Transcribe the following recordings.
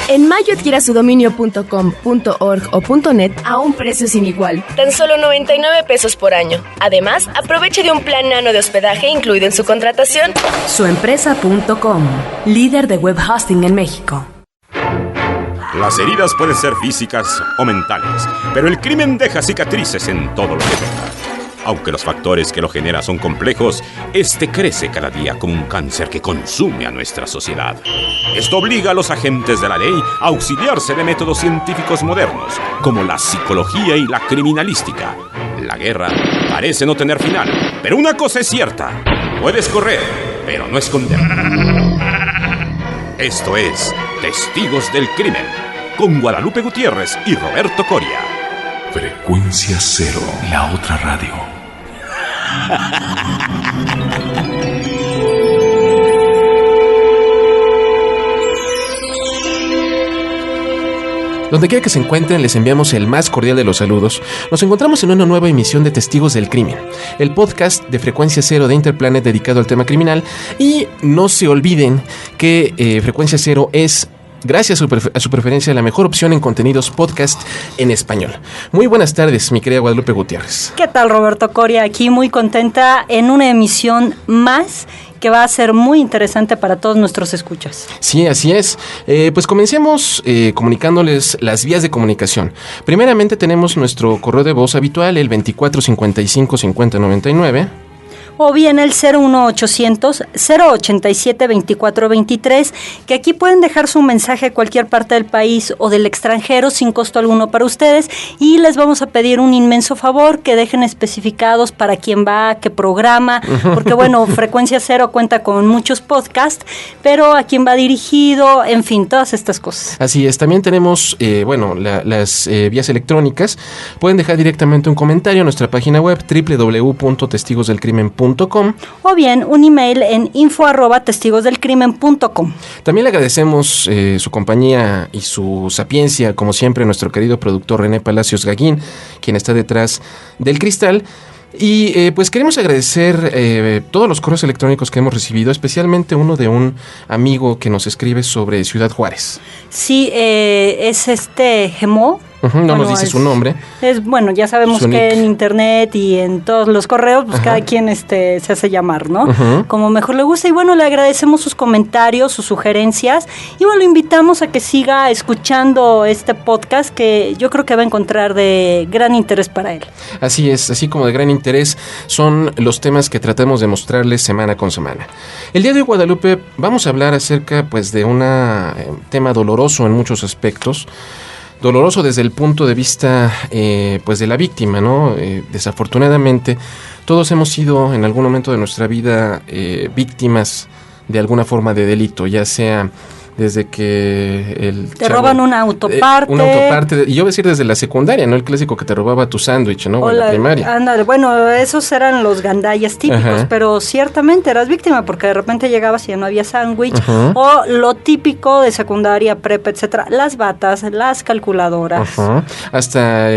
En mayo adquiera su dominio.com, .org o .net a un precio sin igual. Tan solo 99 pesos por año. Además, aproveche de un plan nano de hospedaje incluido en su contratación. Suempresa.com, líder de web hosting en México. Las heridas pueden ser físicas o mentales, pero el crimen deja cicatrices en todo lo que toca. Aunque los factores que lo generan son complejos, este crece cada día como un cáncer que consume a nuestra sociedad. Esto obliga a los agentes de la ley a auxiliarse de métodos científicos modernos, como la psicología y la criminalística. La guerra parece no tener final, pero una cosa es cierta: puedes correr, pero no esconder. Esto es Testigos del Crimen, con Guadalupe Gutiérrez y Roberto Coria. Frecuencia Cero, la otra radio. Donde quiera que se encuentren, les enviamos el más cordial de los saludos. Nos encontramos en una nueva emisión de Testigos del Crimen, el podcast de Frecuencia Cero de Interplanet dedicado al tema criminal. Y no se olviden que Frecuencia Cero es, gracias a su preferencia, la mejor opción en contenidos podcast en español. Muy buenas tardes, mi querida Guadalupe Gutiérrez. ¿Qué tal, Roberto Coria? Aquí muy contenta en una emisión más que va a ser muy interesante para todos nuestros escuchas. Sí, así es. Pues comencemos comunicándoles las vías de comunicación. Primeramente tenemos nuestro correo de voz habitual, el 2455-5099. O bien el 01800-087-2423, que aquí pueden dejar su mensaje a cualquier parte del país o del extranjero sin costo alguno para ustedes, y les vamos a pedir un inmenso favor que dejen especificados para quién va, qué programa, porque bueno, Frecuencia Cero cuenta con muchos podcasts, pero a quién va dirigido, en fin, todas estas cosas. Así es, también tenemos, las vías electrónicas. Pueden dejar directamente un comentario en nuestra página web www.testigosdelcrimen.com, o bien un email en info@testigosdelcrimen.com. También le agradecemos su compañía y su sapiencia, como siempre, a nuestro querido productor René Palacios Gaguín, quien está detrás del cristal. Y pues queremos agradecer todos los correos electrónicos que hemos recibido, especialmente uno de un amigo que nos escribe sobre Ciudad Juárez. Sí, es Gemó. No nos dice su nombre. Bueno, ya sabemos que en internet y en todos los correos, pues cada quien se hace llamar, ¿no? Como mejor le gusta. Y bueno, le agradecemos sus comentarios, sus sugerencias. Y bueno, lo invitamos a que siga escuchando este podcast, que yo creo que va a encontrar de gran interés para él. Así es, así como de gran interés son los temas que tratamos de mostrarles semana con semana. El día de hoy, Guadalupe, vamos a hablar acerca pues de un tema doloroso en muchos aspectos. Doloroso desde el punto de vista pues de la víctima, ¿no? Desafortunadamente, todos hemos sido en algún momento de nuestra vida víctimas de alguna forma de delito, ya sea desde que te roban una autoparte. Y yo voy a decir desde la secundaria, ¿no? El clásico que te robaba tu sándwich, ¿no? O en la primaria. Ándale, bueno, esos eran los gandallas típicos, pero ciertamente eras víctima porque de repente llegabas y ya no había sándwich. O lo típico de secundaria, prepa, etcétera, las batas, las calculadoras. Hasta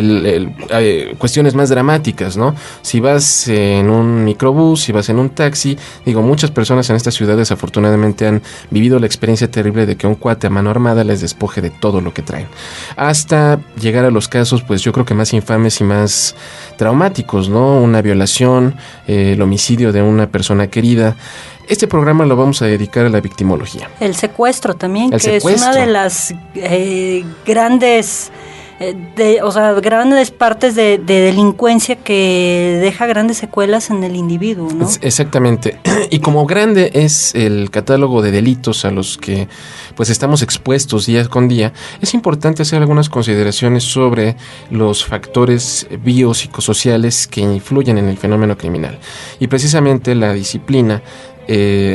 cuestiones más dramáticas, ¿no? Si vas en un microbús, si vas en un taxi, muchas personas en esta ciudad desafortunadamente han vivido la experiencia terrible de que un cuate a mano armada les despoje de todo lo que traen, hasta llegar a los casos, pues yo creo que más infames y más traumáticos, ¿no? Una violación, el homicidio de una persona querida. Este programa lo vamos a dedicar a la victimología. El secuestro también, es una de las grandes partes de delincuencia que deja grandes secuelas en el individuo, ¿no? Exactamente. Y como grande es el catálogo de delitos a los que pues estamos expuestos día con día, es importante hacer algunas consideraciones sobre los factores biopsicosociales que influyen en el fenómeno criminal. Y precisamente la disciplina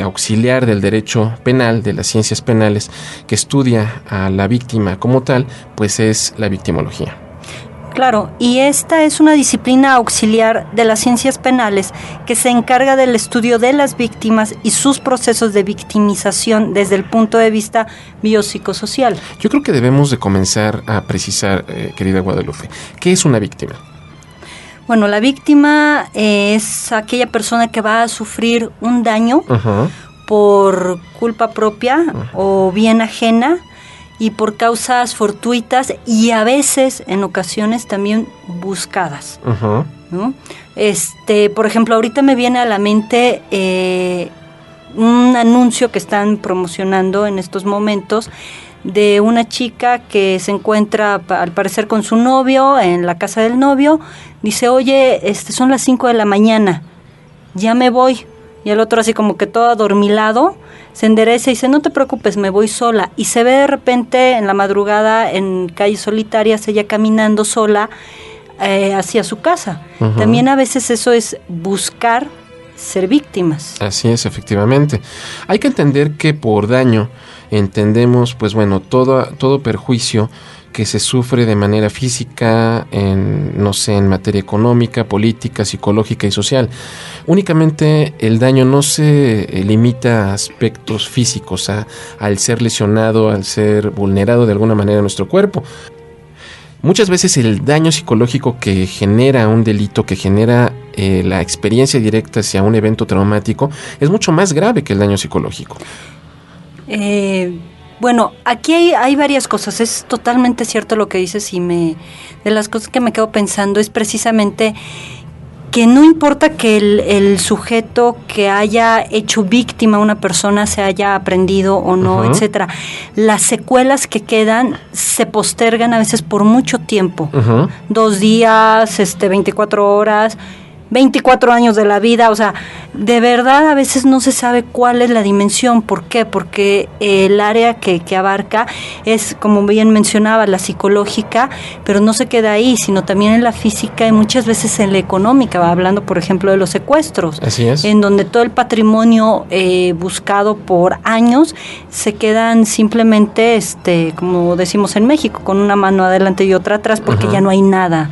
auxiliar del derecho penal, de las ciencias penales, que estudia a la víctima como tal, pues es la victimología. Claro, y esta es una disciplina auxiliar de las ciencias penales que se encarga del estudio de las víctimas y sus procesos de victimización desde el punto de vista biopsicosocial. Yo creo que debemos de comenzar a precisar, querida Guadalupe, ¿qué es una víctima? Bueno, la víctima es aquella persona que va a sufrir un daño por culpa propia o bien ajena, y por causas fortuitas y a veces, en ocasiones, también buscadas. Ajá. ¿No? Por ejemplo, ahorita me viene a la mente un anuncio que están promocionando en estos momentos de una chica que se encuentra al parecer con su novio en la casa del novio. Dice, oye, son las 5 de la mañana, ya me voy. Y el otro así como que todo adormilado se endereza y dice, no te preocupes, me voy sola. Y se ve de repente en la madrugada en calles solitarias ella caminando sola hacia su casa. Uh-huh. También a veces eso es buscar ser víctimas. Así es, efectivamente. Hay que entender que por daño entendemos, pues bueno, todo perjuicio que se sufre de manera física, en materia económica, política, psicológica y social. Únicamente el daño no se limita a aspectos físicos, al ser lesionado, al ser vulnerado de alguna manera nuestro cuerpo. Muchas veces el daño psicológico que genera un delito, que genera la experiencia directa hacia un evento traumático, es mucho más grave que el daño psicológico. Bueno, aquí hay varias cosas. Es totalmente cierto lo que dices y de las cosas que me quedo pensando es precisamente que no importa que el sujeto que haya hecho víctima a una persona se haya aprendido o no, uh-huh, etcétera, las secuelas que quedan se postergan a veces por mucho tiempo, uh-huh, 2 días, 24 horas, 24 años de la vida, o sea, de verdad a veces no se sabe cuál es la dimensión. ¿Por qué? Porque el área que abarca es, como bien mencionaba, la psicológica, pero no se queda ahí, sino también en la física y muchas veces en la económica, hablando por ejemplo de los secuestros. Así es. En donde todo el patrimonio buscado por años se quedan simplemente, como decimos en México, con una mano adelante y otra atrás, porque, uh-huh, ya no hay nada.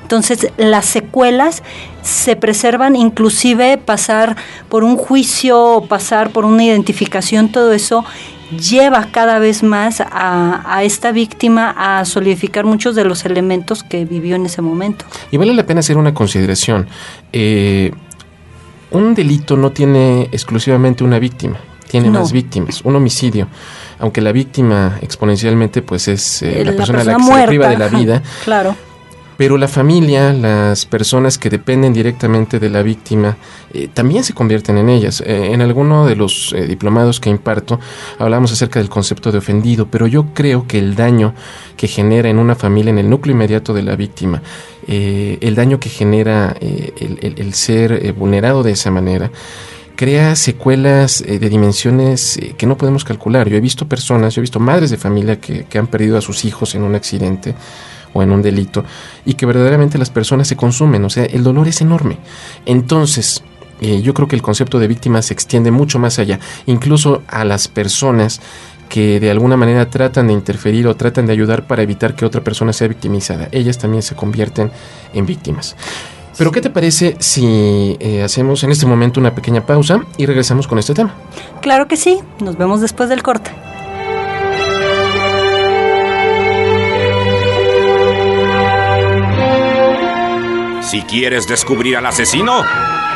Entonces, las secuelas se preservan, inclusive pasar por un juicio, pasar por una identificación, todo eso lleva cada vez más a esta víctima a solidificar muchos de los elementos que vivió en ese momento. Y vale la pena hacer una consideración. Un delito no tiene exclusivamente una víctima, tiene más víctimas. Un homicidio, aunque la víctima exponencialmente pues es la persona a la que muerta, se priva de la vida. Claro. Pero la familia, las personas que dependen directamente de la víctima, también se convierten en ellas. En alguno de los diplomados que imparto hablamos acerca del concepto de ofendido, pero yo creo que el daño que genera en una familia, en el núcleo inmediato de la víctima, el daño que genera el ser vulnerado de esa manera, crea secuelas de dimensiones que no podemos calcular. Yo he visto madres de familia que han perdido a sus hijos en un accidente o en un delito, y que verdaderamente las personas se consumen, o sea, el dolor es enorme. Entonces, yo creo que el concepto de víctima se extiende mucho más allá, incluso a las personas que de alguna manera tratan de interferir o tratan de ayudar para evitar que otra persona sea victimizada. Ellas también se convierten en víctimas. Pero ¿qué te parece si hacemos en este momento una pequeña pausa y regresamos con este tema? Claro que sí, nos vemos después del corte. Si quieres descubrir al asesino,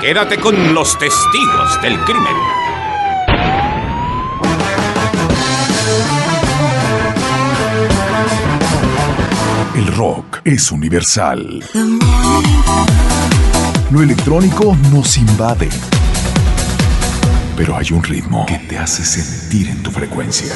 quédate con los testigos del crimen. El rock es universal. Lo electrónico nos invade. Pero hay un ritmo que te hace sentir en tu frecuencia.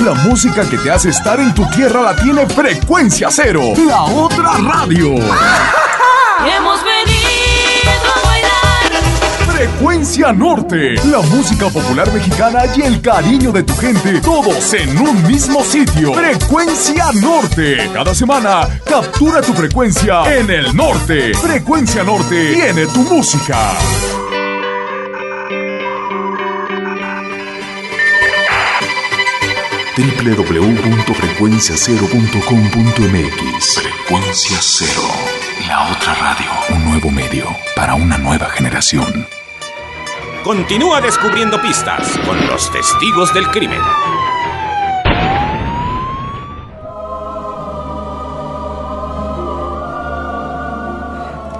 La música que te hace estar en tu tierra la tiene Frecuencia Cero, la otra radio. Hemos venido a bailar. Frecuencia Norte, la música popular mexicana y el cariño de tu gente, todos en un mismo sitio. Frecuencia Norte. Cada semana, captura tu frecuencia en el norte. Frecuencia Norte tiene tu música. www.frecuenciacero.com.mx. Frecuencia Cero, la otra radio. Un nuevo medio para una nueva generación. Continúa descubriendo pistas con los testigos del crimen.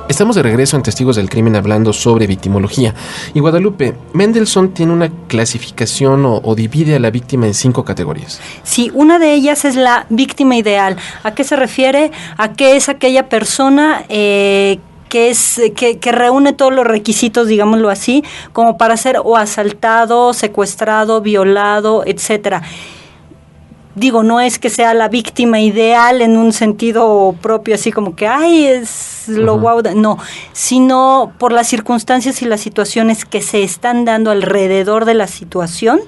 Estamos de regreso en Testigos del Crimen hablando sobre victimología. Y Guadalupe, Mendelssohn tiene una clasificación o divide a la víctima en 5 categorías. Sí, una de ellas es la víctima ideal. ¿A qué se refiere? A qué es aquella persona que reúne todos los requisitos, digámoslo así, como para ser o asaltado, secuestrado, violado, etcétera. Digo, no es que sea la víctima ideal en un sentido propio, así como que, ay, es lo guau, no, sino por las circunstancias y las situaciones que se están dando alrededor de la situación,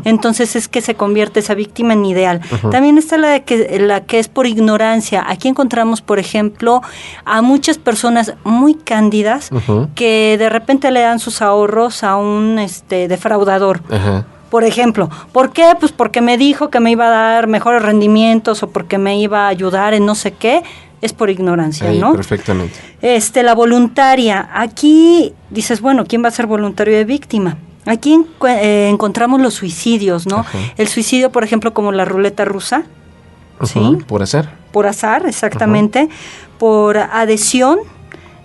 entonces es que se convierte esa víctima en ideal. También está la que es por ignorancia. Aquí encontramos, por ejemplo, a muchas personas muy cándidas que de repente le dan sus ahorros a un defraudador. Por ejemplo, ¿por qué? Pues porque me dijo que me iba a dar mejores rendimientos o porque me iba a ayudar en no sé qué. Es por ignorancia, ¿no? Perfectamente. La voluntaria. Aquí dices, bueno, ¿quién va a ser voluntario de víctima? Aquí encontramos los suicidios, ¿no? El suicidio, por ejemplo, como la ruleta rusa. ¿Sí? Por azar. Por azar, exactamente. Por adhesión.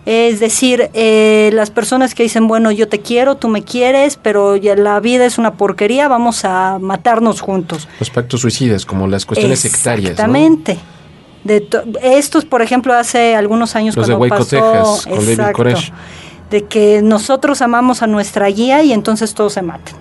Es decir, las personas que dicen, bueno, yo te quiero, tú me quieres, pero ya la vida es una porquería, vamos a matarnos juntos. Los pactos suicidas, como las cuestiones sectarias, exactamente. ¿No? Estos, por ejemplo, hace algunos años los cuando de Waco, pasó, Texas, con David Koresh. De que nosotros amamos a nuestra guía y entonces todos se matan.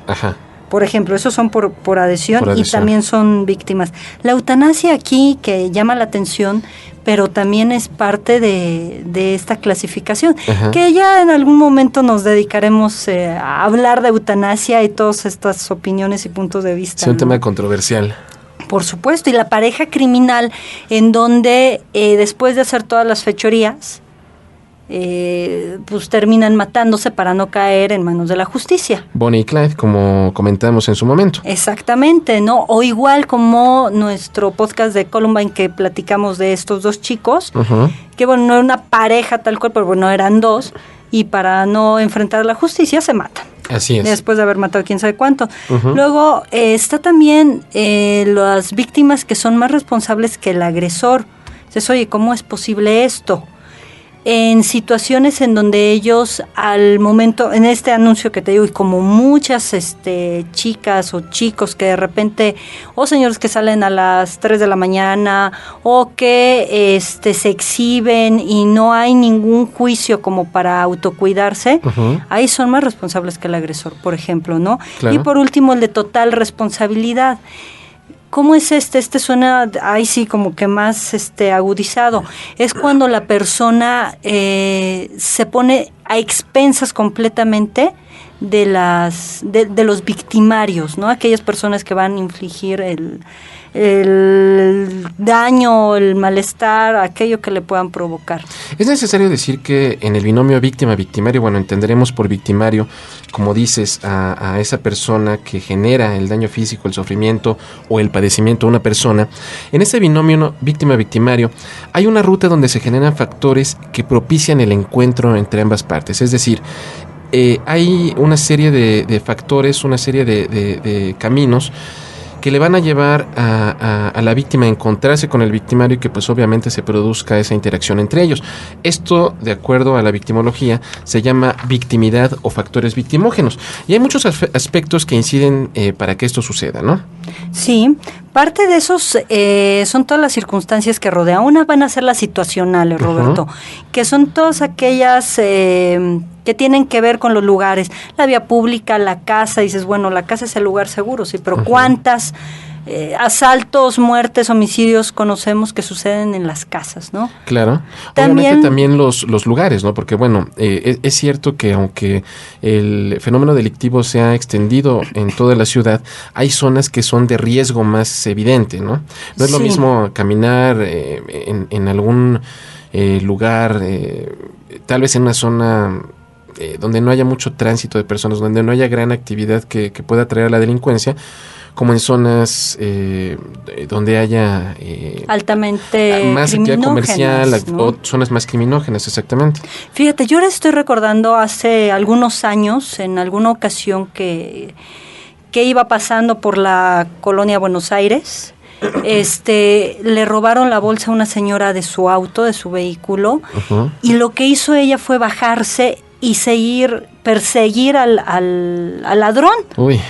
Por ejemplo, esos son por adhesión y también son víctimas. La eutanasia aquí, que llama la atención, pero también es parte de esta clasificación, que ya en algún momento nos dedicaremos a hablar de eutanasia y todas estas opiniones y puntos de vista. Es un tema controversial. Por supuesto, y la pareja criminal en donde después de hacer todas las fechorías, pues terminan matándose para no caer en manos de la justicia. Bonnie y Clyde, como comentamos en su momento. Exactamente, ¿no? O igual como nuestro podcast de Columbine, que platicamos de estos dos chicos, que bueno, no era una pareja tal cual, pero bueno, eran dos, y para no enfrentar a la justicia se matan. Así es. Después de haber matado quién sabe cuánto. Luego está también las víctimas que son más responsables que el agresor. Entonces, oye, ¿cómo es posible esto? En situaciones en donde ellos al momento, en este anuncio que te digo, y como muchas chicas o chicos que de repente, o señores que salen a las 3 de la mañana, o que se exhiben y no hay ningún juicio como para autocuidarse, ahí son más responsables que el agresor, por ejemplo, ¿no? Claro. Y por último, el de total responsabilidad. ¿Cómo es este? Suena, ahí sí, como que más agudizado. Es cuando la persona se pone a expensas completamente de los victimarios, ¿no? Aquellas personas que van a infligir el daño, el malestar, aquello que le puedan provocar. Es necesario decir que en el binomio víctima-victimario, bueno, entenderemos por victimario, como dices, a esa persona que genera el daño físico, el sufrimiento o el padecimiento a una persona. En ese binomio víctima-victimario hay una ruta donde se generan factores que propician el encuentro entre ambas partes, es decir, hay una serie de factores, una serie de caminos que le van a llevar a la víctima a encontrarse con el victimario y que pues obviamente se produzca esa interacción entre ellos. Esto, de acuerdo a la victimología, se llama victimidad o factores victimógenos. Y hay muchos aspectos que inciden para que esto suceda, ¿no? Sí, parte de esos son todas las circunstancias que rodean. Una van a ser las situacionales, Roberto, que son todas aquellas que tienen que ver con los lugares, la vía pública, la casa. Dices, bueno, la casa es el lugar seguro, sí, pero ¿cuántas asaltos, muertes, homicidios conocemos que suceden en las casas, ¿no? Claro. Obviamente también los lugares, ¿no? Porque, bueno, es cierto que aunque el fenómeno delictivo se ha extendido en toda la ciudad, hay zonas que son de riesgo más evidente, ¿no? No es lo mismo caminar en algún lugar, tal vez en una zona donde no haya mucho tránsito de personas, donde no haya gran actividad que pueda atraer a la delincuencia, como en zonas donde haya altamente más actividad comercial, ¿no? O zonas más criminógenas, exactamente. Fíjate, yo ahora estoy recordando hace algunos años, en alguna ocasión que iba pasando por la colonia Buenos Aires, le robaron la bolsa a una señora de su auto, de su vehículo, y lo que hizo ella fue bajarse y perseguir al ladrón. Uy.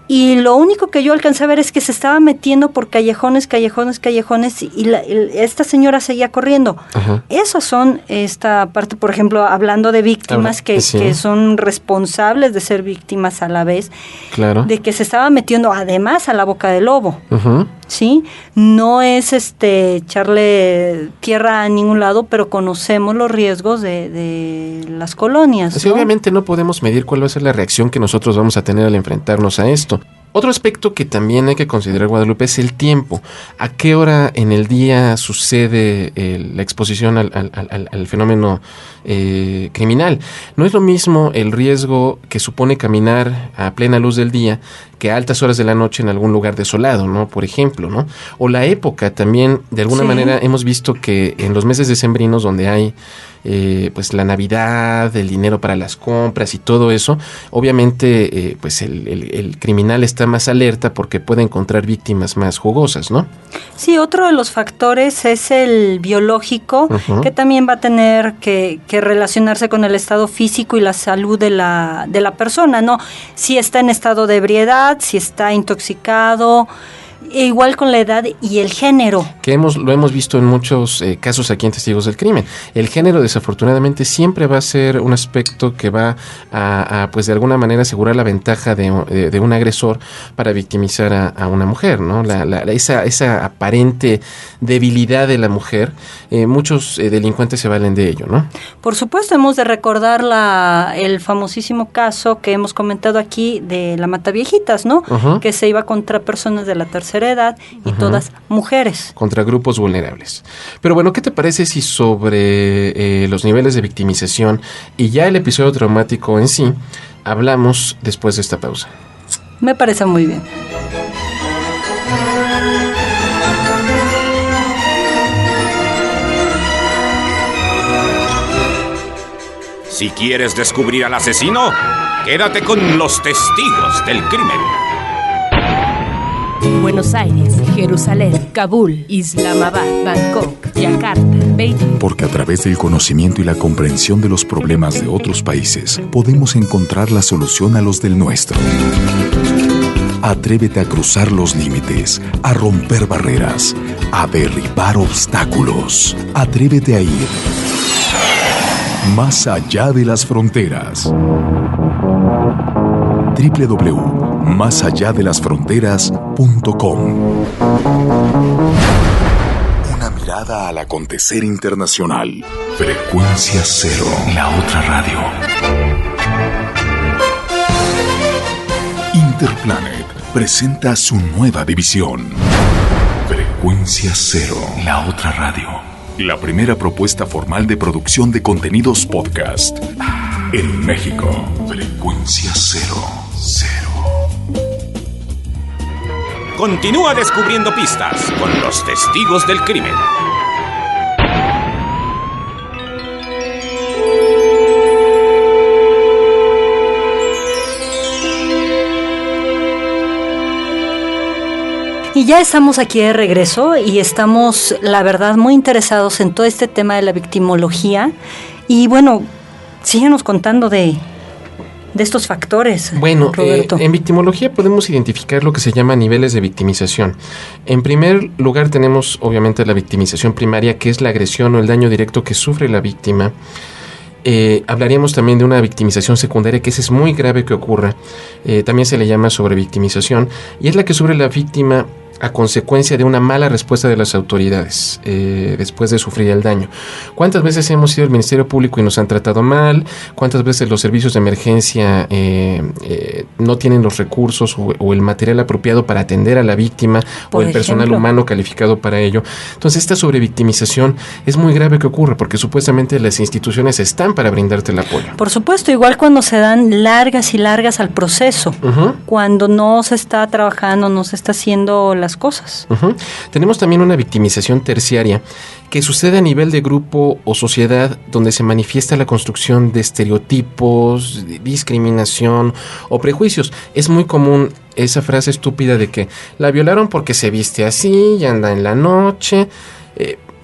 Y lo único que yo alcancé a ver es que se estaba metiendo por callejones y esta señora seguía corriendo. Ajá. Esas son esta parte, por ejemplo, hablando de víctimas que son responsables de ser víctimas a la vez, claro, de que se estaba metiendo además a la boca del lobo. Uh-huh. ¿Sí? No es echarle tierra a ningún lado, pero conocemos los riesgos de las colonias, Sí, ¿no? obviamente no podemos medir cuál va a ser la reacción que nosotros vamos a tener al enfrentarnos a esto. Otro aspecto que también hay que considerar, Guadalupe, es el tiempo. ¿A qué hora en el día sucede la exposición al fenómeno criminal? No es lo mismo el riesgo que supone caminar a plena luz del día que a altas horas de la noche en algún lugar desolado, ¿no? Por ejemplo, ¿no? O la época también, de alguna manera, hemos visto que en los meses decembrinos donde hay pues la Navidad, el dinero para las compras y todo eso, obviamente pues el criminal está más alerta porque puede encontrar víctimas más jugosas, ¿no? Sí, otro de los factores es el biológico, que también va a tener que relacionarse con el estado físico y la salud de la persona, ¿no? Si está en estado de ebriedad, si está intoxicado, igual con la edad y el género. Que lo hemos visto en muchos casos aquí en Testigos del Crimen. El género, desafortunadamente, siempre va a ser un aspecto que va a pues de alguna manera asegurar la ventaja de un agresor para victimizar a una mujer, ¿no? Esa aparente debilidad de la mujer, muchos delincuentes se valen de ello, ¿no? Por supuesto, hemos de recordar el famosísimo caso que hemos comentado aquí de la Mataviejitas, ¿no? Que se iba contra personas de la tercera edad y todas mujeres. Contra grupos vulnerables. Pero bueno, ¿qué te parece si sobre los niveles de victimización y ya el episodio traumático en sí hablamos después de esta pausa? Me parece muy bien. Si quieres descubrir al asesino, quédate con los testigos del crimen. Buenos Aires, Jerusalén, Kabul, Islamabad, Bangkok, Yakarta, Beijing. Porque a través del conocimiento y la comprensión de los problemas de otros países, podemos encontrar la solución a los del nuestro. Atrévete a cruzar los límites, a romper barreras, a derribar obstáculos. Atrévete a ir más allá de las fronteras. www.másalladelasfronteras.com. Una mirada al acontecer internacional. Frecuencia Cero, la otra radio. Interplanet presenta su nueva división. Frecuencia Cero, la otra radio. La primera propuesta formal de producción de contenidos podcast en México. Frecuencia Cero. Continúa descubriendo pistas con los testigos del crimen. Y ya estamos aquí de regreso y estamos, la verdad, muy interesados en todo este tema de la victimología. Y bueno, síguenos contando de estos factores. Bueno, Roberto. En victimología podemos identificar lo que se llama niveles de victimización. En primer lugar tenemos obviamente la victimización primaria, que es la agresión o el daño directo que sufre la víctima. Hablaríamos también de una victimización secundaria, que esa es muy grave que ocurra. También se le llama sobrevictimización, y es la que sufre la víctima a consecuencia de una mala respuesta de las autoridades después de sufrir el daño. ¿Cuántas veces hemos ido al Ministerio Público y nos han tratado mal? ¿Cuántas veces los servicios de emergencia no tienen los recursos o el material apropiado para atender a la víctima o el personal humano calificado para ello? Entonces, esta sobrevictimización es muy grave que ocurra porque supuestamente las instituciones están para brindarte el apoyo. Por supuesto, igual cuando se dan largas y largas al proceso, cuando no se está trabajando, no se está haciendo las las cosas. Tenemos también una victimización terciaria que sucede a nivel de grupo o sociedad, donde se manifiesta la construcción de estereotipos, discriminación o prejuicios. Es muy común esa frase estúpida de que la violaron porque se viste así y anda en la noche.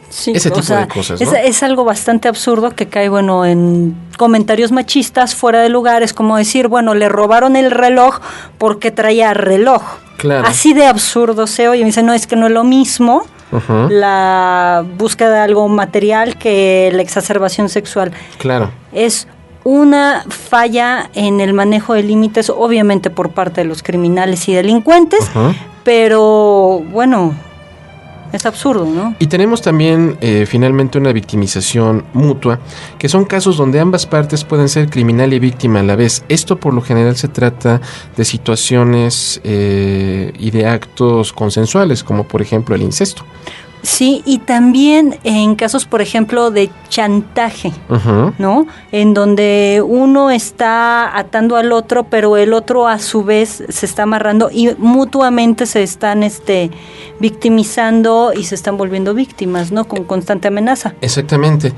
Sí, ese tipo de cosas, ¿no? Es algo bastante absurdo que cae, en comentarios machistas fuera de lugar. Es como decir, le robaron el reloj porque traía reloj. Claro. Así de absurdo se oye. Me dicen, no, es que no es lo mismo la búsqueda de algo material que la exacerbación sexual. Claro. Es una falla en el manejo de límites, obviamente por parte de los criminales y delincuentes, pero es absurdo, ¿no? Y tenemos también finalmente una victimización mutua, que son casos donde ambas partes pueden ser criminal y víctima a la vez. Esto por lo general se trata de situaciones y de actos consensuales, como por ejemplo el incesto. Sí, y también en casos, por ejemplo, de chantaje, ¿no? En donde uno está atando al otro, pero el otro a su vez se está amarrando y mutuamente se están victimizando y se están volviendo víctimas, ¿no? Con constante amenaza. Exactamente.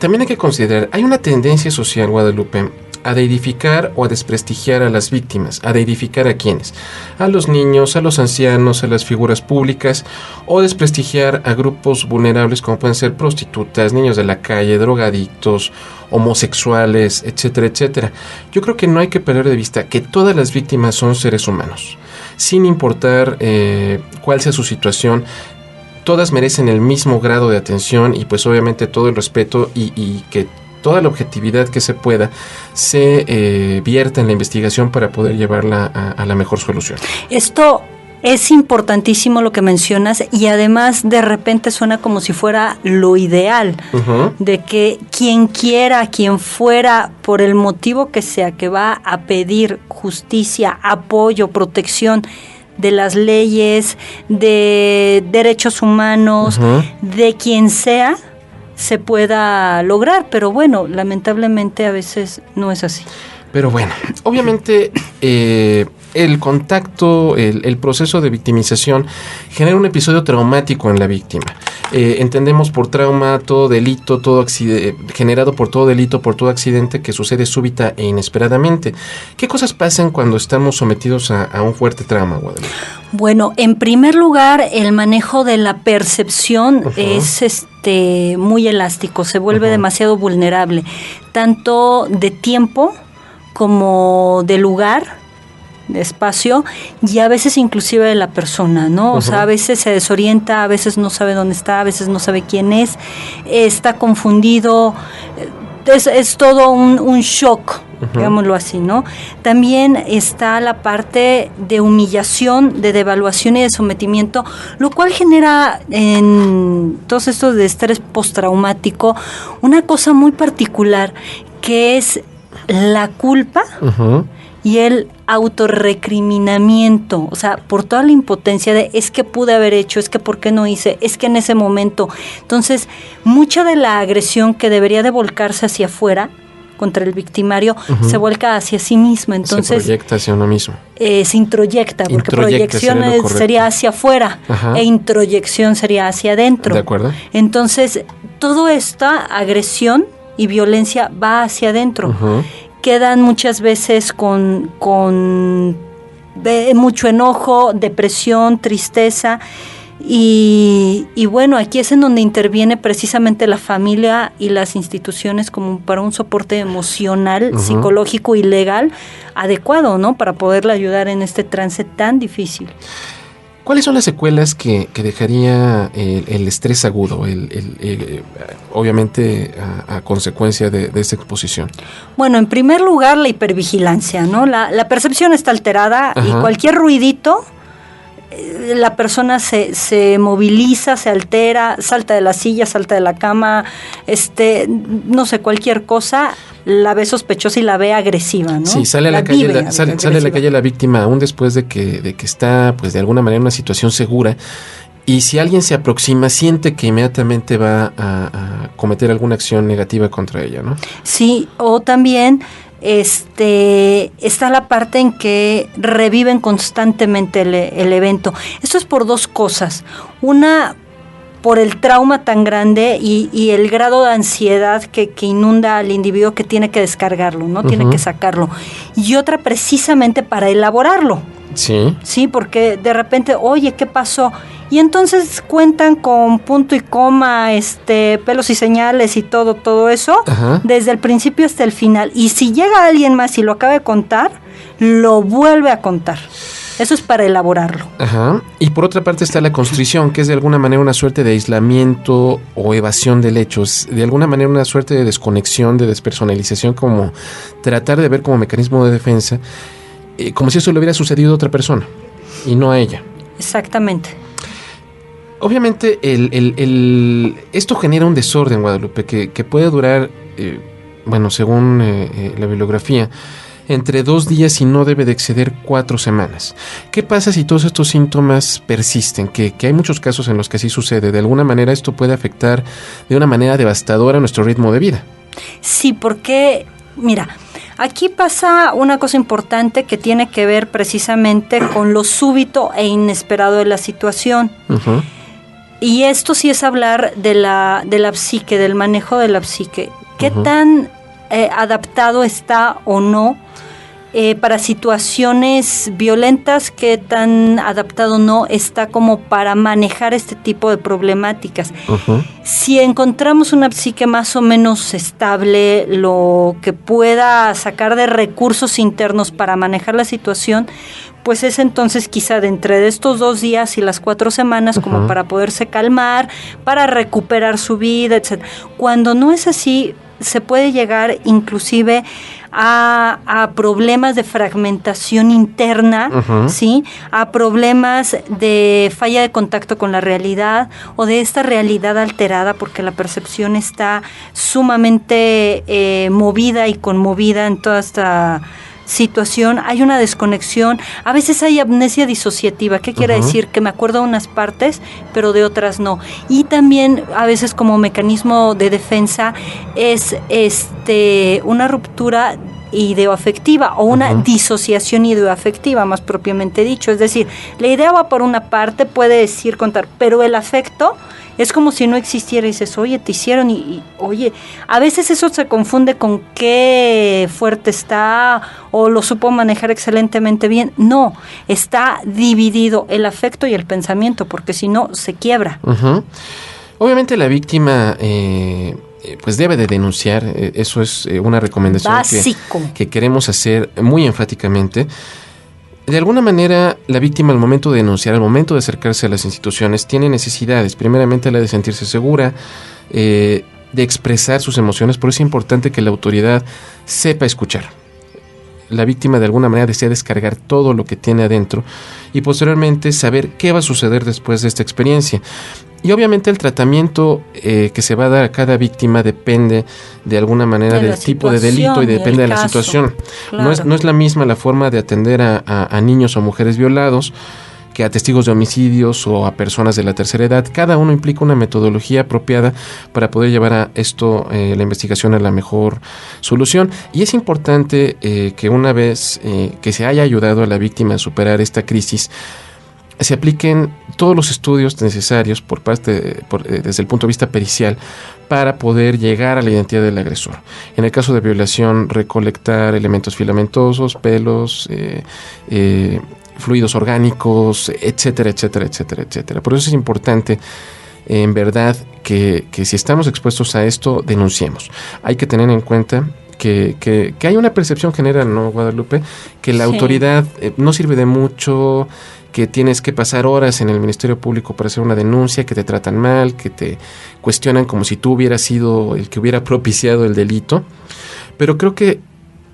También hay que considerar, hay una tendencia social, Guadalupe, a deedificar o a desprestigiar a las víctimas. ¿A deedificar a quiénes? A los niños, a los ancianos, a las figuras públicas, o desprestigiar a grupos vulnerables como pueden ser prostitutas, niños de la calle, drogadictos, homosexuales, etcétera, etcétera. Yo creo que no hay que perder de vista que todas las víctimas son seres humanos, sin importar cuál sea su situación. Todas merecen el mismo grado de atención y pues obviamente todo el respeto y que toda la objetividad que se pueda se vierta en la investigación para poder llevarla a la mejor solución. Esto es importantísimo lo que mencionas y además de repente suena como si fuera lo ideal, de que quien quiera, quien fuera, por el motivo que sea, que va a pedir justicia, apoyo, protección de las leyes, de derechos humanos, de quien sea, se pueda lograr, pero lamentablemente a veces no es así. Pero obviamente el contacto, el proceso de victimización genera un episodio traumático en la víctima. Entendemos por trauma todo delito, generado por todo delito, por todo accidente que sucede súbita e inesperadamente. ¿Qué cosas pasan cuando estamos sometidos a un fuerte trauma, Guadalupe? En primer lugar, el manejo de la percepción es muy elástico, se vuelve demasiado vulnerable, tanto de tiempo como de lugar, de espacio, y a veces inclusive de la persona, ¿no? O sea, a veces se desorienta, a veces no sabe dónde está, a veces no sabe quién es, está confundido, es todo un shock, digámoslo así, ¿no? También está la parte de humillación, de devaluación y de sometimiento, lo cual genera en todos estos de estrés postraumático una cosa muy particular, que es la culpa y el autorrecriminamiento, o sea, por toda la impotencia de es que pude haber hecho, es que por qué no hice, es que en ese momento. Entonces, mucha de la agresión que debería de volcarse hacia afuera contra el victimario se vuelca hacia sí mismo. Entonces, se proyecta hacia uno mismo. Se introyecta, porque proyección sería hacia afuera e introyección sería hacia adentro. De acuerdo. Entonces, toda esta agresión y violencia va hacia adentro. Quedan muchas veces con mucho enojo, depresión, tristeza. Y aquí es en donde interviene precisamente la familia y las instituciones como para un soporte emocional, psicológico y legal adecuado, ¿no? Para poderle ayudar en este trance tan difícil. ¿Cuáles son las secuelas que dejaría el estrés agudo, obviamente a consecuencia de esta exposición? En primer lugar, la hipervigilancia, ¿no? La percepción está alterada y cualquier ruidito, la persona se moviliza, se altera, salta de la silla, salta de la cama, no sé, cualquier cosa la ve sospechosa y la ve agresiva, ¿no? Sí, sale a la calle, sale a la calle la víctima aún después de que está, pues de alguna manera en una situación segura. Y si alguien se aproxima, siente que inmediatamente va a cometer alguna acción negativa contra ella, ¿no? Sí, o también está la parte en que reviven constantemente el evento. Esto es por dos cosas. Una, por el trauma tan grande y el grado de ansiedad que inunda al individuo, que tiene que descargarlo, ¿no? Tiene que sacarlo. Y otra, precisamente para elaborarlo. Sí. Sí, porque de repente, oye, ¿qué pasó? Y entonces cuentan con punto y coma, pelos y señales y todo eso, Ajá. desde el principio hasta el final. Y si llega alguien más y lo acaba de contar, lo vuelve a contar. Eso es para elaborarlo. Ajá. Y por otra parte está la constrición, que es de alguna manera una suerte de aislamiento o evasión del hecho. Es de alguna manera una suerte de desconexión, de despersonalización, como tratar de ver como mecanismo de defensa, como si eso le hubiera sucedido a otra persona y no a ella. Exactamente. Obviamente esto genera un desorden, Guadalupe, que puede durar, según la bibliografía, entre 2 días y no debe de exceder 4 semanas. ¿Qué pasa si todos estos síntomas persisten? Que hay muchos casos en los que así sucede. De alguna manera esto puede afectar de una manera devastadora nuestro ritmo de vida. Sí, porque, mira, aquí pasa una cosa importante que tiene que ver precisamente con lo súbito e inesperado de la situación. Uh-huh. Y esto sí es hablar de la psique, del manejo de la psique. ¿Qué tan adaptado está o no para situaciones violentas? ¿Qué tan adaptado no está como para manejar este tipo de problemáticas? Uh-huh. Si encontramos una psique más o menos estable, lo que pueda sacar de recursos internos para manejar la situación, pues es entonces quizá de entre estos 2 días y las 4 semanas, como para poderse calmar, para recuperar su vida, etc. Cuando no es así, se puede llegar inclusive a problemas de fragmentación interna, ¿sí? A problemas de falla de contacto con la realidad o de esta realidad alterada, porque la percepción está sumamente movida y conmovida en toda esta situación. Hay una desconexión, a veces hay amnesia disociativa. ¿Qué quiere decir? Que me acuerdo de unas partes, pero de otras no. Y también a veces como mecanismo de defensa es una ruptura ideoafectiva o una disociación ideoafectiva, más propiamente dicho. Es decir, la idea va por una parte, puede decir, contar, pero el afecto es como si no existiera y dices, oye, te hicieron y oye, a veces eso se confunde con qué fuerte está o lo supo manejar excelentemente bien. No, está dividido el afecto y el pensamiento, porque si no, se quiebra. Uh-huh. Obviamente la víctima pues debe de denunciar, eso es una recomendación que queremos hacer muy enfáticamente. De alguna manera, la víctima al momento de denunciar, al momento de acercarse a las instituciones, tiene necesidades. Primeramente, la de sentirse segura, de expresar sus emociones, pero es importante que la autoridad sepa escuchar. La víctima de alguna manera desea descargar todo lo que tiene adentro y posteriormente saber qué va a suceder después de esta experiencia. Y obviamente el tratamiento que se va a dar a cada víctima depende de alguna manera del tipo de delito y depende de la situación. Claro. No es la misma la forma de atender a niños o mujeres violados que a testigos de homicidios o a personas de la tercera edad. Cada uno implica una metodología apropiada para poder llevar a esto, la investigación, a la mejor solución. Y es importante que una vez que se haya ayudado a la víctima a superar esta crisis, se apliquen todos los estudios necesarios desde el punto de vista pericial para poder llegar a la identidad del agresor. En el caso de violación, recolectar elementos filamentosos, pelos, fluidos orgánicos, etcétera, etcétera, etcétera, etcétera. Por eso es importante, en verdad, que si estamos expuestos a esto, denunciemos. Hay que tener en cuenta que hay una percepción general, ¿no, Guadalupe? Que la autoridad no sirve de mucho, que tienes que pasar horas en el Ministerio Público para hacer una denuncia, que te tratan mal, que te cuestionan como si tú hubieras sido el que hubiera propiciado el delito. Pero creo que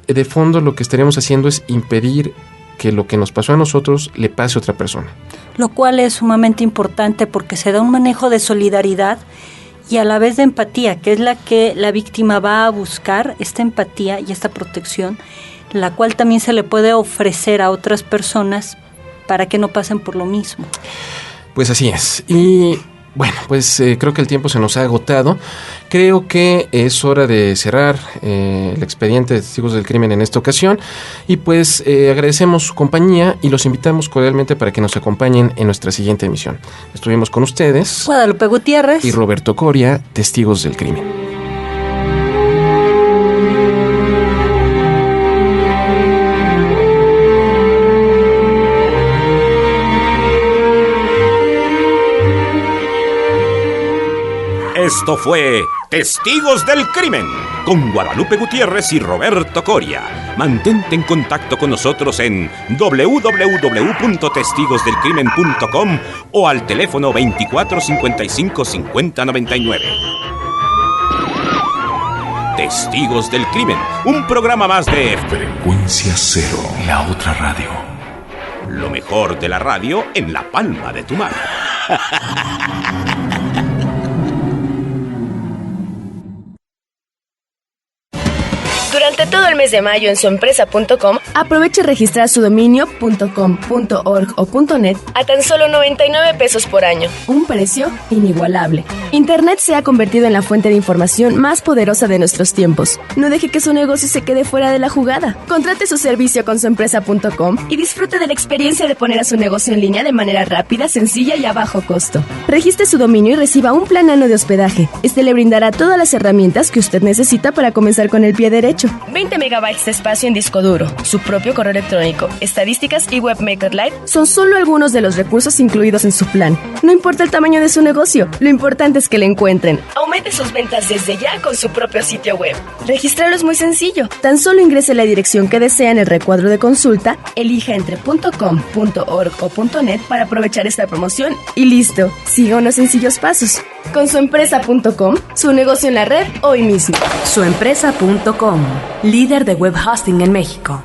de fondo lo que estaríamos haciendo es impedir que lo que nos pasó a nosotros le pase a otra persona. Lo cual es sumamente importante porque se da un manejo de solidaridad y a la vez de empatía, que es la que la víctima va a buscar, esta empatía y esta protección, la cual también se le puede ofrecer a otras personas para que no pasen por lo mismo. Pues así es. Y Bueno, pues creo que el tiempo se nos ha agotado. Creo que es hora de cerrar el expediente de Testigos del Crimen en esta ocasión. Y pues agradecemos su compañía y los invitamos cordialmente para que nos acompañen en nuestra siguiente emisión. Estuvimos con ustedes, Guadalupe Gutiérrez y Roberto Coria, Testigos del Crimen. Esto fue Testigos del Crimen con Guadalupe Gutiérrez y Roberto Coria. Mantente en contacto con nosotros en www.testigosdelcrimen.com o al teléfono 24 55 50 99. Testigos del Crimen, un programa más de Frecuencia Cero, la otra radio. lo mejor de la radio en la palma de tu mano. Durante todo el mes de mayo en suempresa.com, aproveche registrar su dominio .com.org o .net a tan solo 99 pesos por año. Un precio inigualable. Internet se ha convertido en la fuente de información más poderosa de nuestros tiempos. No deje que su negocio se quede fuera de la jugada. Contrate su servicio con suempresa.com y disfrute de la experiencia de poner a su negocio en línea de manera rápida, sencilla y a bajo costo. Registre su dominio y reciba un plan anual de hospedaje. Este le brindará todas las herramientas que usted necesita para comenzar con el pie derecho. 20 megabytes de espacio en disco duro, su propio correo electrónico, estadísticas y Webmaker Live son solo algunos de los recursos incluidos en su plan. No importa el tamaño de su negocio, lo importante es que le encuentren. Aumente sus ventas desde ya con su propio sitio web. Registrarlo es muy sencillo. Tan solo ingrese la dirección que desea en el recuadro de consulta, elija entre .com.org o .net para aprovechar esta promoción y listo. Siga unos sencillos pasos. Con suempresa.com, su negocio en la red hoy mismo. Suempresa.com, líder de web hosting en México.